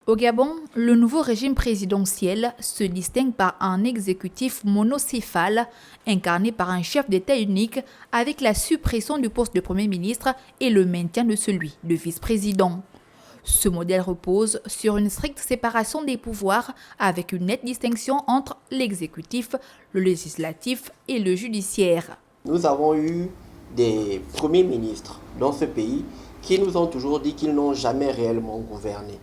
Au Gabon, le nouveau régime présidentiel se distingue par un exécutif monocéphale incarné par un chef d'État unique avec la suppression du poste de Premier ministre et le maintien de celui de vice-président. Ce modèle repose sur une stricte séparation des pouvoirs avec une nette distinction entre l'exécutif, le législatif et le judiciaire. Nous avons eu des premiers ministres dans ce pays qui nous ont toujours dit qu'ils n'ont jamais réellement gouverné,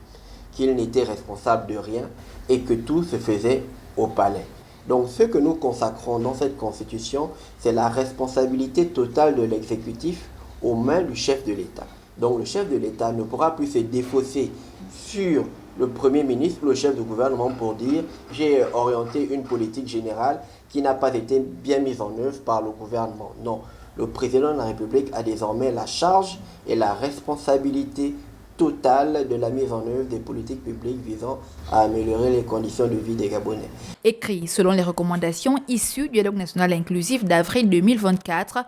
qu'ils n'étaient responsables de rien et que tout se faisait au palais. Donc ce que nous consacrons dans cette constitution, c'est la responsabilité totale de l'exécutif aux mains du chef de l'État. Donc le chef de l'État ne pourra plus se défausser sur le Premier ministre ou le chef de gouvernement pour dire « j'ai orienté une politique générale qui n'a pas été bien mise en œuvre par le gouvernement ». Non, le président de la République a désormais la charge et la responsabilité totale de la mise en œuvre des politiques publiques visant à améliorer les conditions de vie des Gabonais. Écrit selon les recommandations issues du dialogue national inclusif d'avril 2024,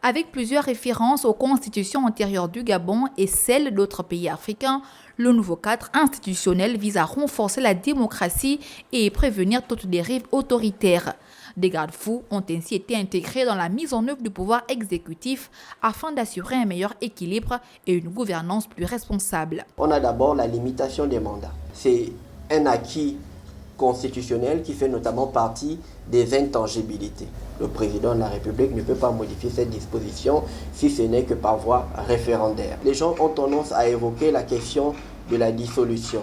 avec plusieurs références aux constitutions antérieures du Gabon et celles d'autres pays africains, le nouveau cadre institutionnel vise à renforcer la démocratie et prévenir toute dérive autoritaire. Des garde-fous ont ainsi été intégrés dans la mise en œuvre du pouvoir exécutif afin d'assurer un meilleur équilibre et une gouvernance plus responsable. On a d'abord la limitation des mandats. C'est un acquis constitutionnel qui fait notamment partie des intangibilités. Le président de la République ne peut pas modifier cette disposition si ce n'est que par voie référendaire. Les gens ont tendance à évoquer la question de la dissolution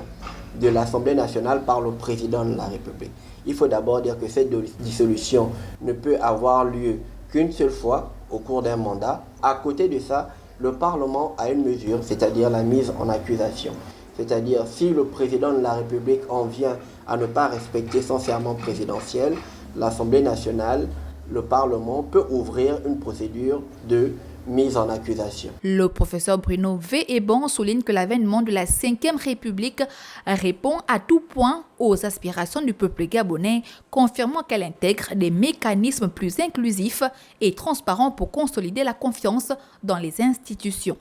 de l'Assemblée nationale par le président de la République. Il faut d'abord dire que cette dissolution ne peut avoir lieu qu'une seule fois au cours d'un mandat. À côté de ça, le Parlement a une mesure, c'est-à-dire la mise en accusation. C'est-à-dire si le président de la République en vient à ne pas respecter son serment présidentiel, l'Assemblée nationale, le Parlement peut ouvrir une procédure de mise en accusation. Le professeur Bruno Vehébon souligne que l'avènement de la Ve République répond à tout point aux aspirations du peuple gabonais, confirmant qu'elle intègre des mécanismes plus inclusifs et transparents pour consolider la confiance dans les institutions.